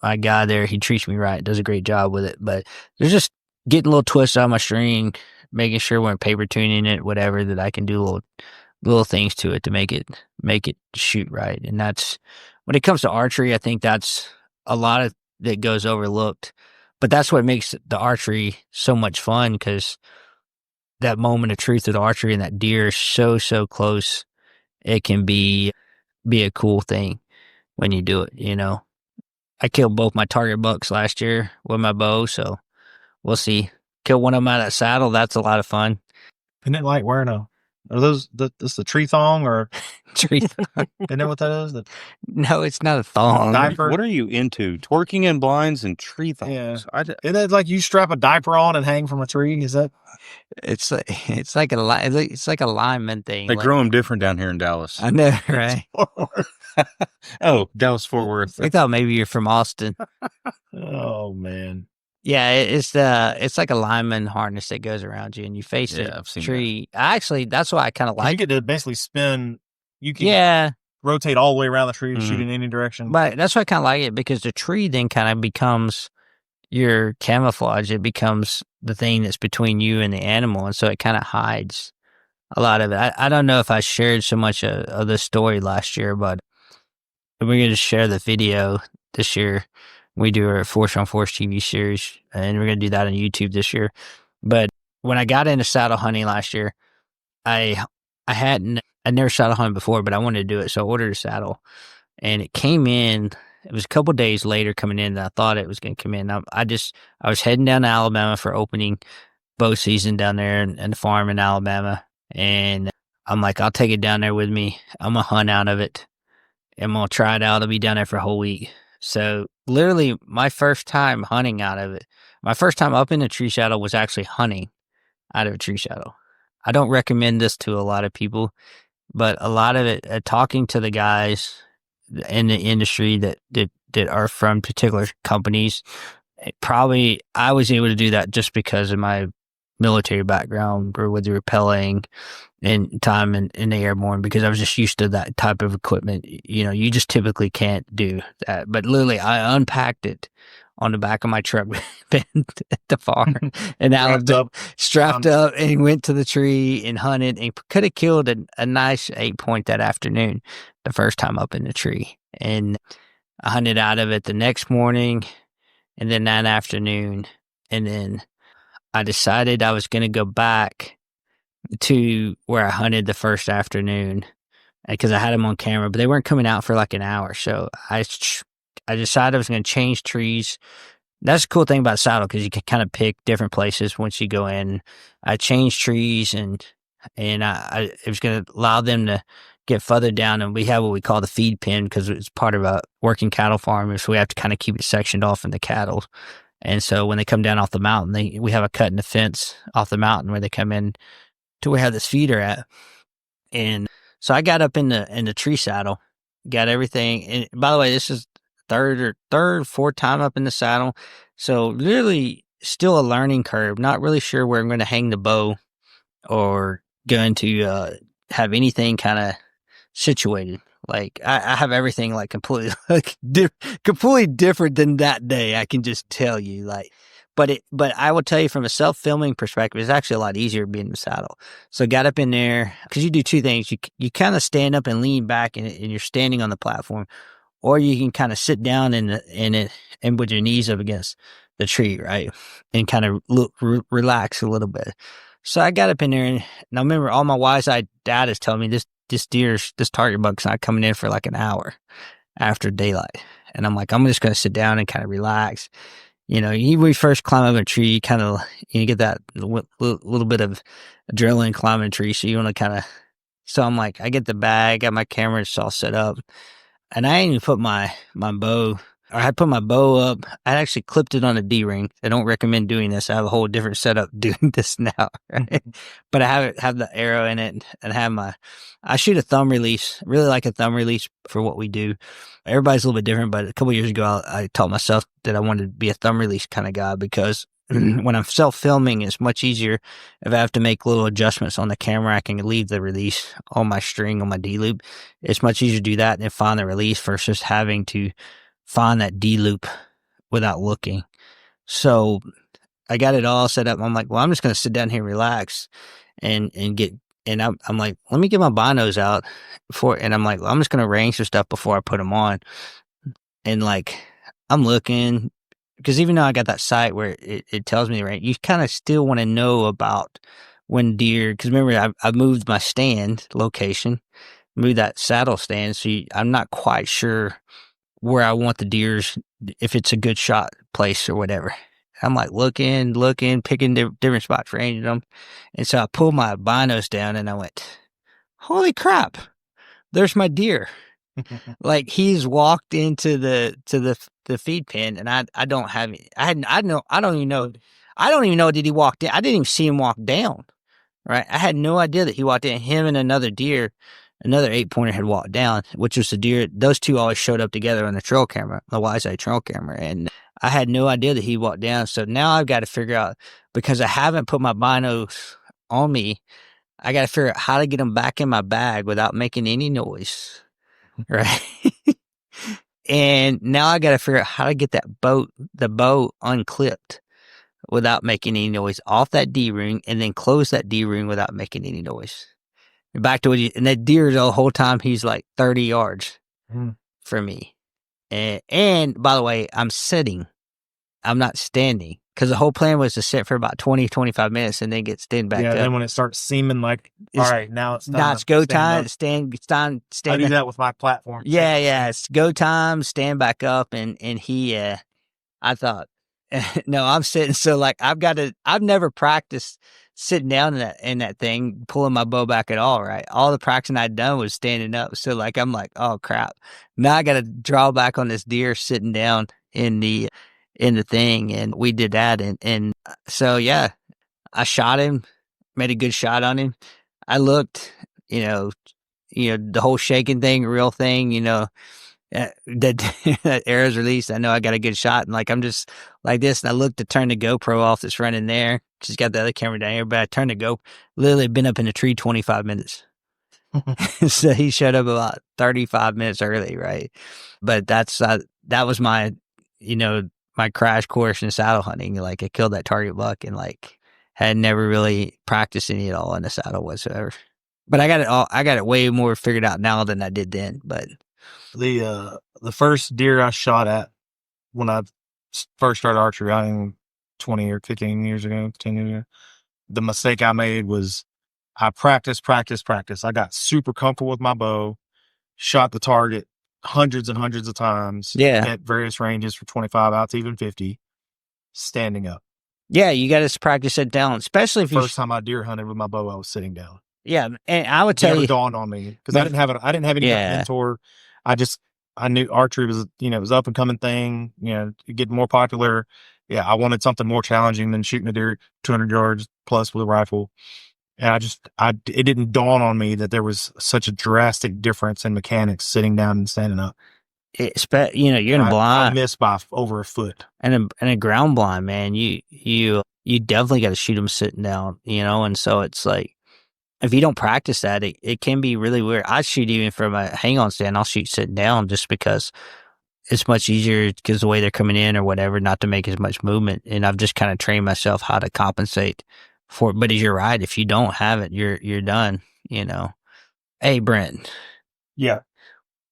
my guy there, he treats me right, does a great job with it. But there's just getting little twists on my string, making sure when paper tuning it, whatever, that I can do little things to it to make it shoot right. And that's when it comes to archery, I think that's a lot of that goes overlooked. But that's what makes the archery so much fun, because that moment of truth with archery and that deer is so close. It can be a cool thing when you do it. I killed both my target bucks last year with my bow, so we'll see. Kill one of them out of that saddle. That's a lot of fun. Isn't it like wearing are those the tree thong or tree thong? Isn't that what that is? No, it's not a thong. Diaper? What are you into? Twerking in blinds and tree thongs? Yeah. Isn't it like you strap a diaper on and hang from a tree? Is that? It's like a lineman thing. They grow them different down here in Dallas. I know, right? Oh, Dallas Fort Worth. I thought maybe you're from Austin. Oh man. Yeah, it's like a lineman harness that goes around you, and you face the tree. Actually, that's why I kind of like. You get to basically spin. You can rotate all the way around the tree and shoot in any direction. But that's why I kind of like it, because the tree then kind of becomes your camouflage. It becomes the thing that's between you and the animal, and so it kind of hides a lot of it. I don't know if I shared so much of the story last year, but we're going to share the video this year. We do our Force on Force TV series, and we're going to do that on YouTube this year. But when I got into saddle hunting last year, I never saddle hunted before, but I wanted to do it. So I ordered a saddle, and it came in. It was a couple days later coming in than I thought it was going to come in. I was heading down to Alabama for opening bow season down there and the farm in Alabama. And I'm like, I'll take it down there with me. I'm going to hunt out of it. I'm going to try it out. I'll be down there for a whole week. So literally my first time hunting out of it, my first time up in a tree shadow was actually hunting out of a tree shadow. I don't recommend this to a lot of people, but a lot of it, talking to the guys in the industry that are from particular companies, probably I was able to do that just because of my military background or with the rappelling and time in the airborne, because I was just used to that type of equipment. You know, you just typically can't do that. But literally, I unpacked it on the back of my truck at the farm and strapped up and went to the tree and hunted and could have killed a nice 8-point that afternoon the first time up in the tree. And I hunted out of it the next morning and then that afternoon. And then I decided I was going to go back to where I hunted the first afternoon because I had them on camera, but they weren't coming out for like an hour. So I decided I was going to change trees. That's the cool thing about saddle, because you can kind of pick different places once you go in. I changed trees and I it was going to allow them to get further down. And we have what we call the feed pen because it's part of a working cattle farm. So we have to kind of keep it sectioned off from the cattle. And so when they come down off the mountain, we have a cut in the fence off the mountain where they come in to where we have this feeder at. And so I got up in the tree saddle, got everything. And by the way, this is fourth time up in the saddle. So literally still a learning curve. Not really sure where I'm going to hang the bow or going to have anything kind of situated. Like I have everything like completely completely different than that day. I can just tell you, like, but I will tell you from a self-filming perspective, it's actually a lot easier being in the saddle. So got up in there because you do two things. You kind of stand up and lean back and you're standing on the platform, or you can kind of sit down in it and with your knees up against the tree, right, and kind of relax a little bit. So I got up in there, and now remember, all my wise-eyed dad is telling me this target buck's not coming in for like an hour after daylight. And I'm like, I'm just going to sit down and kind of relax. You know, when you first climb up a tree, you get that little bit of adrenaline climbing a tree. So you want to so I'm like, I get the bag, got my camera, it's all set up. And I ain't even put my bow, or I put my bow up. I actually clipped it on a D-ring. I don't recommend doing this. I have a whole different setup doing this now, right? But I have the arrow in it and I shoot a thumb release. Really like a thumb release for what we do. Everybody's a little bit different, but a couple of years ago, I taught myself that I wanted to be a thumb release kind of guy, because when I'm self-filming, it's much easier. If I have to make little adjustments on the camera, I can leave the release on my string, on my D-loop. It's much easier to do that than find the release versus having to find that D-loop without looking. So I got it all set up. I'm like, well, I'm just going to sit down here and relax and I'm like, let me get my binos out and I'm like, well, I'm just going to arrange some stuff before I put them on. And like, I'm looking, because even though I got that site where it tells me, right, you kind of still want to know about when deer, because remember, I moved my stand location, moved that saddle stand, so I'm not quite sure where I want the deers, if it's a good shot place or whatever. I'm like looking, picking different spots, ranging them. And so I pulled my binos down and I went, holy crap, there's my deer. Like he's walked into the feed pen, and I don't even know, did he walk in? I didn't even see him walk down, right? I had no idea that he walked in. Him and another deer, another 8-pointer had walked down, which was the deer. Those two always showed up together on the trail camera, the wise-eye trail camera. And I had no idea that he walked down. So now I've got to figure out, because I haven't put my binos on me, I got to figure out how to get them back in my bag without making any noise. Right. And now I got to figure out how to get the bow unclipped without making any noise off that D-ring, and then close that D-ring without making any noise. Back to and that deer the whole time, he's like 30 yards from me. And by the way, I'm sitting. I'm not standing, because the whole plan was to sit for about 20, 25 minutes and then stand back up. Yeah, then when it starts seeming like, all right, now it's time. Now it's go time. Stand. I do that with my platform. Yeah. It's go time. Stand back up. And he, I thought, no, I'm sitting. So like, I've never practiced sitting down in that thing, pulling my bow back at all, right? All the practicing I'd done was standing up. So like, I'm like, oh crap. Now I got to draw back on this deer sitting down in the thing. And we did that. And so, yeah, I shot him, made a good shot on him. I looked, the whole shaking thing, real thing, that that arrow's released. I know I got a good shot, and like I'm just like this, and I look to turn the GoPro off that's running there. She's got the other camera down here, but I turned the literally been up in the tree 25 minutes. So he showed up about 35 minutes early, right? But that was my, my crash course in saddle hunting. Like I killed that target buck and like had never really practiced any at all in the saddle whatsoever. But I got it way more figured out now than I did then. But the first deer I shot at when I first started archery, I think 20 or 15 years ago, 10 years ago, the mistake I made was I practiced. I got super comfortable with my bow, shot the target hundreds and hundreds of times at various ranges from 25 out to even 50, standing up. Yeah, you got to practice it down, especially if first time I deer hunted with my bow, I was sitting down. Yeah, and I would tell you, it dawned on me because I didn't have any mentor. I knew archery was it was up and coming thing. Getting more popular. Yeah, I wanted something more challenging than shooting a deer 200 yards plus with a rifle. And it didn't dawn on me that there was such a drastic difference in mechanics sitting down and standing up. You're in a blind. I missed by over a foot. And a ground blind, man, you definitely got to shoot them sitting down, and so it's like, if you don't practice that, it can be really weird. I shoot even from a hang-on stand, I'll shoot sitting down just because it's much easier because the way they're coming in or whatever, not to make as much movement. And I've just kind of trained myself how to compensate for it. But you're right, if you don't have it, you're done, Hey, Brent. Yeah.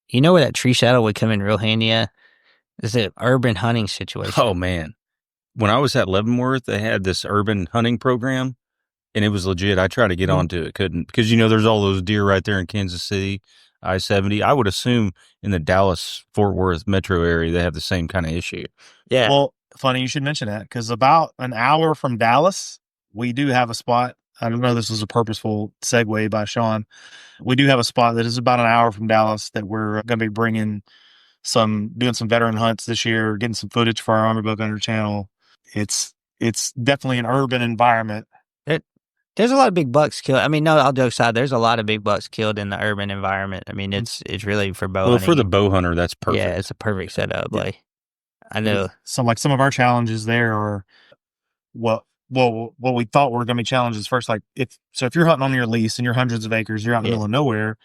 You know where that tree shadow would come in real handy at? Is an urban hunting situation. Oh, man. When I was at Leavenworth, they had this urban hunting program, and it was legit. I tried to get onto it, couldn't, because, there's all those deer right there in Kansas City, I-70. I would assume in the Dallas-Fort Worth metro area, they have the same kind of issue. Yeah. Well, funny you should mention that, because about an hour from Dallas, we do have a spot. I don't know, this was a purposeful segue by Shawn. We do have a spot that is about an hour from Dallas that we're going to be doing some veteran hunts this year, getting some footage for our Army Bow Hunter channel. It's definitely an urban environment. There's a lot of big bucks killed. I mean, no, all jokes aside, there's a lot of big bucks killed in the urban environment. I mean, it's really for bow hunting. For the bow hunter, that's perfect. Yeah, it's a perfect setup. Yeah. Like, I know. So, like, some of our challenges there are what we thought were going to be challenges first. Like, if you're hunting on your lease and you're hundreds of acres, you're out in the middle of nowhere,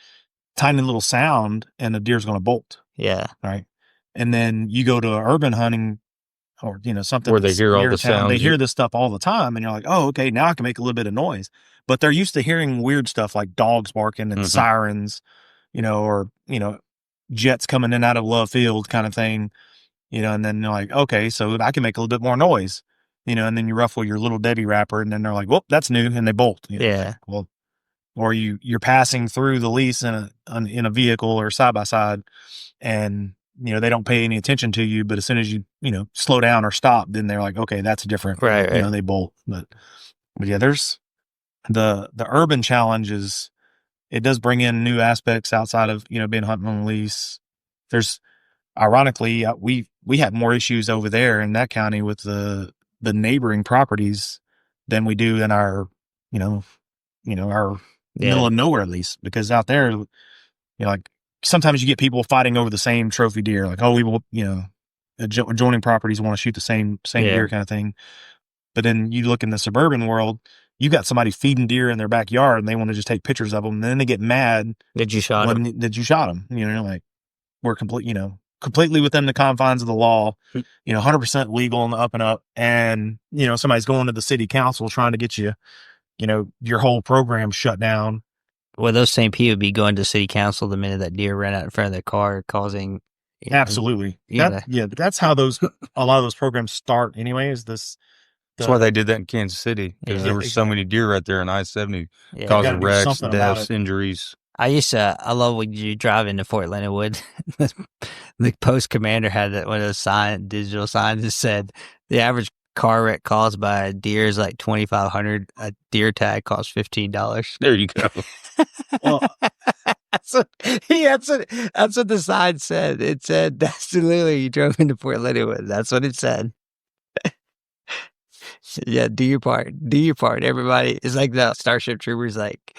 tiny little sound and a deer's going to bolt. Yeah. Right. And then you go to urban hunting or, something where they hear all the sounds. They hear this stuff all the time. And you're like, oh, okay, now I can make a little bit of noise. But they're used to hearing weird stuff like dogs barking and sirens, or, jets coming in out of love field kind of thing, and then they're like, okay, so I can make a little bit more noise, and then you ruffle your little Debbie wrapper and then they're like, well, that's new. And they bolt. Yeah. Well, or you're passing through the lease in a vehicle or side by side, and they don't pay any attention to you, but as soon as you slow down or stop, then they're like, okay, that's different. Right. They bolt. But yeah, there's the urban challenges. It does bring in new aspects outside of being hunting on a lease. There's ironically we have more issues over there in that county with the neighboring properties than we do in our our middle of nowhere lease, because out there, like sometimes you get people fighting over the same trophy deer, like, oh, we will, adjoining properties want to shoot the same deer kind of thing. But then you look in the suburban world, you got somebody feeding deer in their backyard and they want to just take pictures of them. And then they get mad. Did you shot them? Did you shot them? Like we're completely within the confines of the law, 100% legal on the up and up. And, somebody's going to the city council trying to get you, your whole program shut down. Well, those same people would be going to city council the minute that deer ran out in front of their car, causing. Absolutely. That's how a lot of those programs start anyway, is this. That's why they did that in Kansas City, because there were so many deer right there in I-70, causing wrecks, deaths, injuries. I love when you drive into Fort Leonard Wood. The post commander had one of those digital signs that said the average car wreck caused by a deer is like $2,500. A deer tag costs $15. There you go. Well, that's what the sign said. It said that's literally you drove into Fort Leonard Wood. That's what it said. Yeah, do your part. Do your part. Everybody, it's like the Starship Troopers, like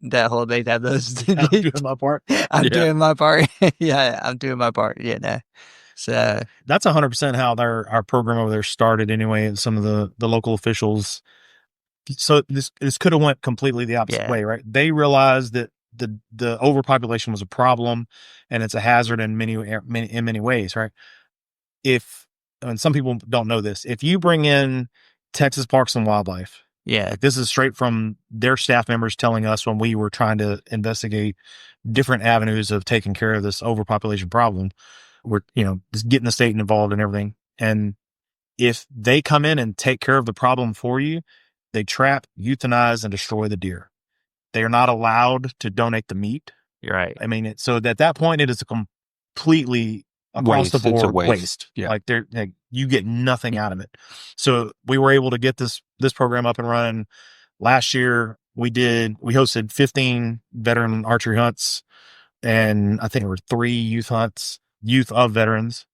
that whole they have those. I'm doing my part. I'm doing my part. Yeah, I'm doing my part. Yeah, no. So that's 100% how our program over there started anyway. And some of the local officials. So this could have went completely the opposite way, right? They realized that the overpopulation was a problem and it's a hazard in many ways, right? And some people don't know this, if you bring in Texas Parks and Wildlife, like this is straight from their staff members telling us when we were trying to investigate different avenues of taking care of this overpopulation problem. We're, just getting the state involved and everything. And if they come in and take care of the problem for you, they trap, euthanize, and destroy the deer. They are not allowed to donate the meat. You're right. I mean, so at that point, it is a completely across the board waste. Yeah. Like you get nothing out of it. So we were able to get this program up and running. Last year, we hosted 15 veteran archery hunts, and I think there were 3 youth of veterans.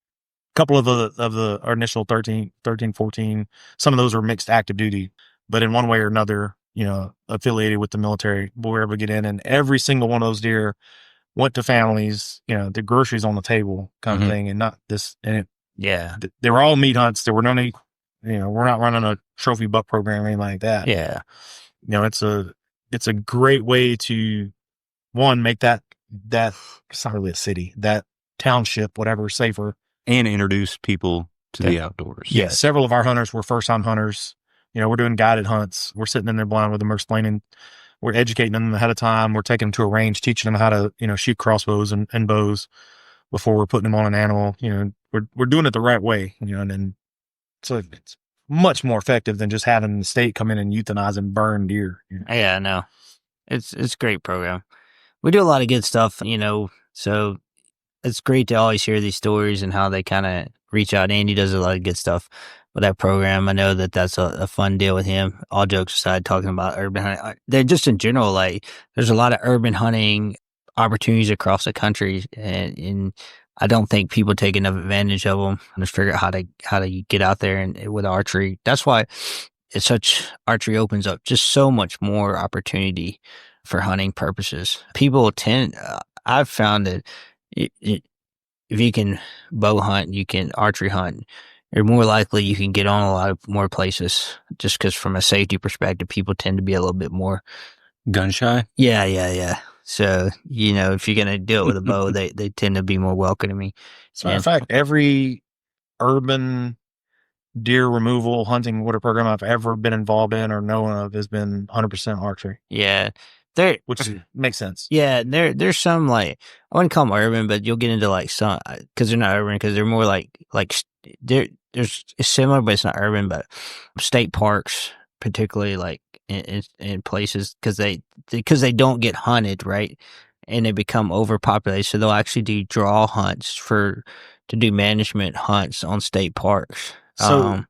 A couple of our initial 13, 14, some of those were mixed active duty, but in one way or another, affiliated with the military, we were able to get in, and every single one of those deer went to families, the groceries on the table kind of thing, and not this. And they were all meat hunts. There were no need, we're not running a trophy buck program or anything like that. Yeah. It's a great way to, one, make that it's not really a city, that township, whatever, safer. And introduce people to the outdoors. Yeah. Several of our hunters were first time hunters. We're doing guided hunts. We're sitting in there blind with them. We're explaining, we're educating them ahead of time. We're taking them to a range, teaching them how to, shoot crossbows and bows before we're putting them on an animal. We're doing it the right way, and then so it's much more effective than just having the state come in and euthanize and burn deer. Yeah, I know. It's a great program. We do a lot of good stuff, so it's great to always hear these stories and how they kind of reach out. Andy does a lot of good stuff with that program. I know that that's a fun deal with him. All jokes aside, talking about urban hunting, they're just in general, like there's a lot of urban hunting opportunities across the country, and I don't think people take enough advantage of them and just figure out how to get out there and with archery. That's why archery opens up just so much more opportunity for hunting purposes. People I've found that if you can bow hunt, you can archery hunt, you're more likely you can get on a lot of more places, just because from a safety perspective, people tend to be a little bit more gun shy. Yeah. So, if you're going to do it with a bow, they tend to be more welcoming. As a matter of fact, every urban deer removal hunting water program I've ever been involved in or known of has been 100% archery. Yeah. Which makes sense. Yeah, there's some, like, I wouldn't call them urban, but you'll get into like some, because they're not urban, because they're more like it's similar, but it's not urban. But state parks, particularly like in places, because they don't get hunted, right, and they become overpopulated, so they'll actually do draw hunts to do management hunts on state parks. So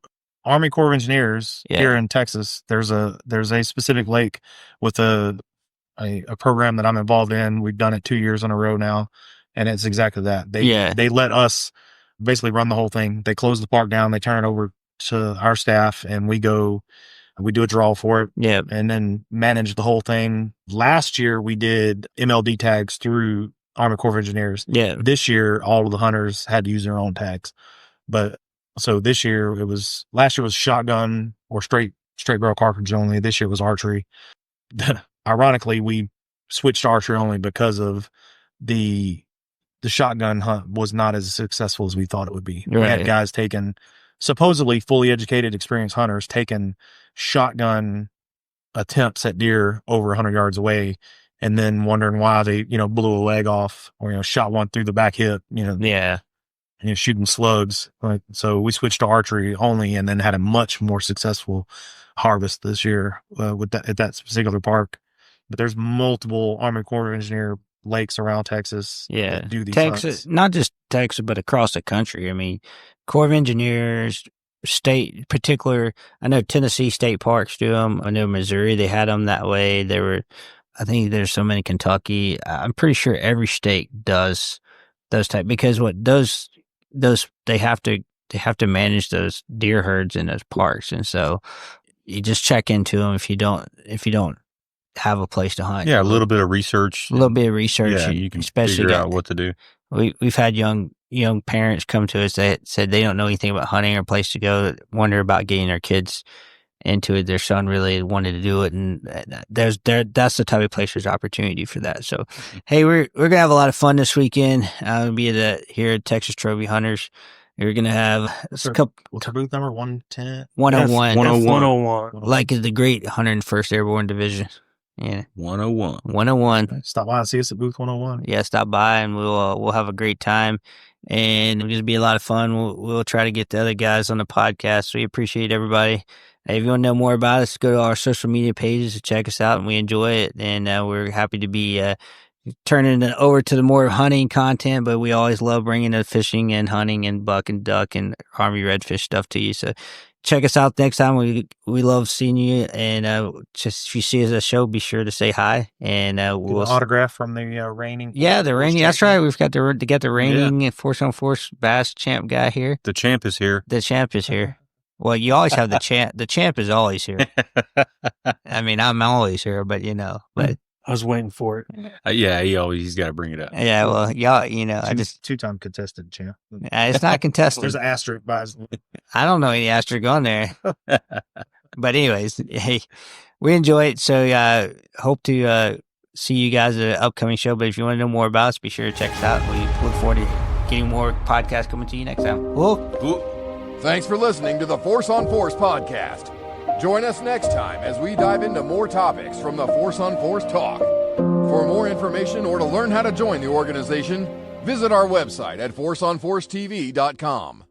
Army Corps of Engineers here in Texas, there's a specific lake with a program that I'm involved in. We've done it 2 years in a row now, and it's exactly that. They let us basically run the whole thing. They close the park down, they turn it over to our staff, and we do a draw for it. Yeah. And then manage the whole thing. Last year we did MLD tags through Army Corps of Engineers. Yeah. This year all of the hunters had to use their own tags. But so last year was shotgun or straight barrel cartridge only. This year was archery. Ironically, we switched to archery only because of the shotgun hunt was not as successful as we thought it would be. Right. We had guys supposedly fully educated, experienced hunters taking shotgun attempts at deer over 100 yards away, and then wondering why they, blew a leg off or, shot one through the back hip, shooting slugs. Like, so we switched to archery only, and then had a much more successful harvest this year at that particular park. But there's multiple Army Corps of Engineer lakes around Texas. Yeah. That do these Texas, hunts. not just Texas, but across the country. I mean, Corps of Engineers, state particular. I know Tennessee state parks do them. I know Missouri, they had them that way. I think there's some in Kentucky. I'm pretty sure every state does those type, because what those they have to have to manage those deer herds in those parks, and so you just check into them if you don't have a place to hunt. Yeah, a little bit of research. A little bit of research. Yeah, you can especially figure out what to do. We've had young parents come to us that said they don't know anything about hunting or place to go, wonder about getting their kids into it. Their son really wanted to do it, and that's the type of place there's opportunity for that. So, hey, we're gonna have a lot of fun this weekend. We'll be here at Texas Trophy Hunters. We're gonna have what's our booth number? 110? 101. 101. Like the great 101st Airborne Division. Yeah. 101. 101. Stop by and see us at booth 101. Yeah, stop by and we'll have a great time. And it's gonna be a lot of fun. We'll try to get the other guys on the podcast. We appreciate everybody. If you want to know more about us, go to our social media pages to check us out, and we enjoy it. And we're happy to be turning it over to the more hunting content, but we always love bringing the fishing and hunting and buck and duck and Army redfish stuff to you. So check us out next time. We love seeing you, and just if you see us at a show, be sure to say hi. And we'll autograph from the reigning. Yeah, the reigning. That's right. We've got to get the reigning Force on Force Bass champ guy here. The champ is here. The champ is here. Well, you always have the champ. The champ is always here. I mean, I'm always here, but but I was waiting for it. Yeah, he's got to bring it up. Yeah, well, y'all, I just two-time contested champ. It's not contested. There's an asterisk by his. I don't know any asterisk on there. But anyways, hey, we enjoy it. So hope to see you guys at an upcoming show. But if you want to know more about us, be sure to check us out. We look forward to getting more podcasts coming to you next time. Thanks for listening to the Force on Force podcast. Join us next time as we dive into more topics from the Force on Force talk. For more information or to learn how to join the organization, visit our website at forceonforcetv.com.